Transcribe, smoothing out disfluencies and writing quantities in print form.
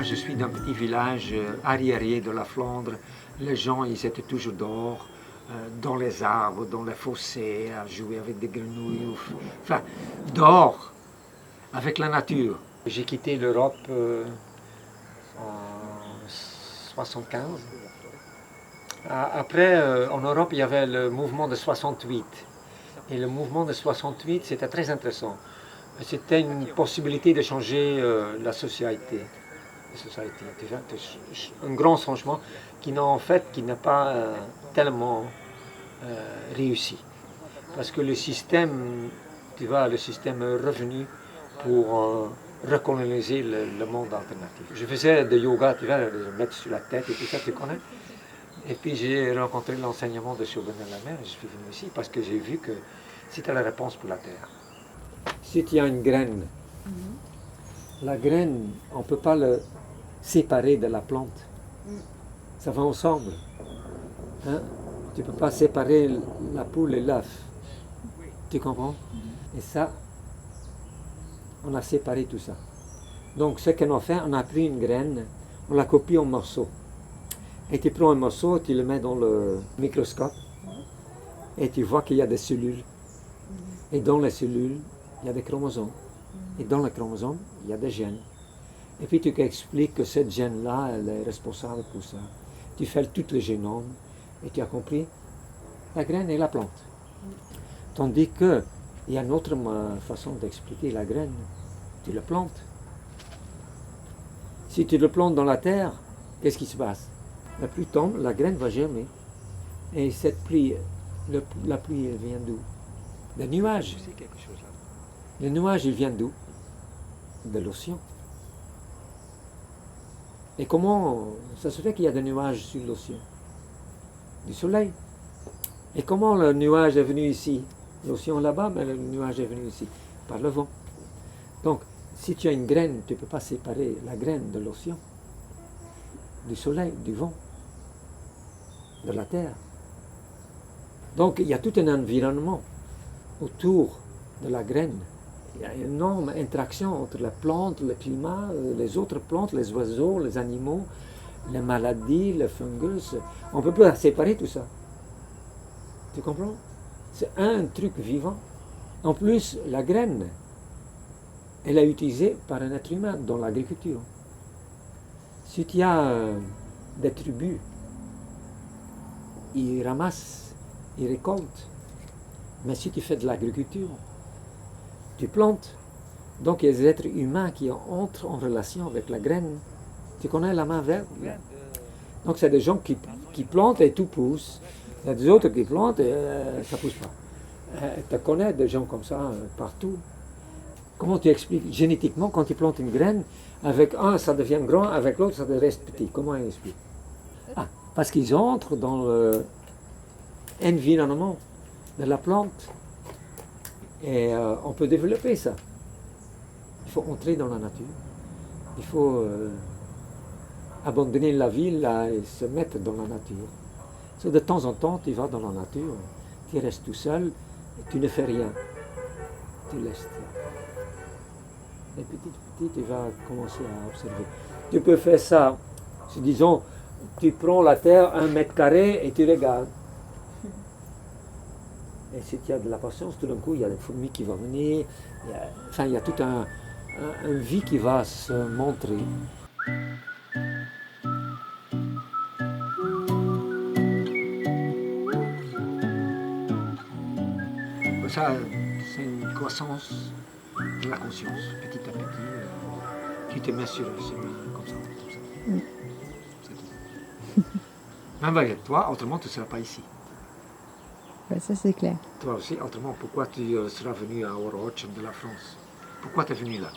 je suis d'un petit village arriéré de la Flandre. Les gens, ils étaient toujours dehors, dans les arbres, dans les fossés, à jouer avec des grenouilles. Enfin, dehors, avec la nature. J'ai quitté l'Europe en 75. Après, en Europe, il y avait le mouvement de 68. Et le mouvement de 68, c'était très intéressant. C'était une possibilité de changer la société. Un grand changement qui n'a pas tellement réussi. Parce que le système, tu vois, le système est revenu pour recoloniser le monde alternatif. Je faisais de yoga, tu vois, je mettre sur la tête et tout ça, tu connais. Et puis j'ai rencontré l'enseignement de Chauvenet-la-Mer et je suis venu ici parce que j'ai vu que c'était la réponse pour la Terre. Si tu as une graine, la graine, on ne peut pas le séparer de la plante. Ça va ensemble. Hein? Tu ne peux pas séparer la poule et l'œuf. Tu comprends? Et ça, on a séparé tout ça. Donc ce qu'on a fait, on a pris une graine, on la copie en morceaux. Et tu prends un morceau, tu le mets dans le microscope et tu vois qu'il y a des cellules. Et dans les cellules, il y a des chromosomes. Et dans les chromosomes, il y a des gènes. Et puis tu expliques que cette gène-là, elle est responsable pour ça. Tu fais tout le génome et tu as compris la graine et la plante. Tandis qu'il y a une autre façon d'expliquer la graine. Tu le plantes. Si tu le plantes dans la terre, qu'est-ce qui se passe? La pluie tombe, la graine va germer. Et cette pluie, la pluie, elle vient d'où? Des nuages. Les nuages, ils viennent d'où? De l'océan. Et comment ça se fait qu'il y a des nuages sur l'océan? Du soleil. Et comment le nuage est venu ici? L'océan là-bas, mais le nuage est venu ici, par le vent. Donc, si tu as une graine, tu ne peux pas séparer la graine de l'océan, du soleil, du vent, de la terre. Donc, il y a tout un environnement autour de la graine. Il y a une énorme interaction entre la plante, le climat, les autres plantes, les oiseaux, les animaux, les maladies, les fungus. On ne peut pas séparer tout ça. Tu comprends? C'est un truc vivant. En plus, la graine, elle est utilisée par un être humain dans l'agriculture. Si tu as des tribus, ils ramassent, ils récoltent. Mais si tu fais de l'agriculture, tu plantes. Donc il y a des êtres humains qui entrent en relation avec la graine. Tu connais la main verte? Donc c'est des gens qui plantent et tout pousse. Il y a des autres qui plantent et ça ne pousse pas. Tu connais des gens comme ça partout. Comment tu expliques? Génétiquement, quand tu plantes une graine, avec un ça devient grand, avec l'autre ça reste petit. Comment ils expliquent? Ah, parce qu'ils entrent dans l'environnement de la plante. Et on peut développer ça. Il faut entrer dans la nature. Il faut abandonner la ville là, et se mettre dans la nature. So, de temps en temps, tu vas dans la nature, tu restes tout seul, et tu ne fais rien. Tu laisses ça. Et petit à petit, tu vas commencer à observer. Tu peux faire ça, disons, tu prends la terre 1 mètre carré et tu regardes. Et si tu as de la patience, tout d'un coup, il y a des fourmis qui vont venir. Il y a toute une vie qui va se montrer. Ça, c'est une croissance de la conscience, petit à petit. Tu te mets sur comme ça. C'est tout. Même avec toi, autrement, tu ne seras pas ici. Ouais, ça c'est clair. Toi aussi, autrement, pourquoi tu seras venu à Oroch de la France? Pourquoi tu es venu là?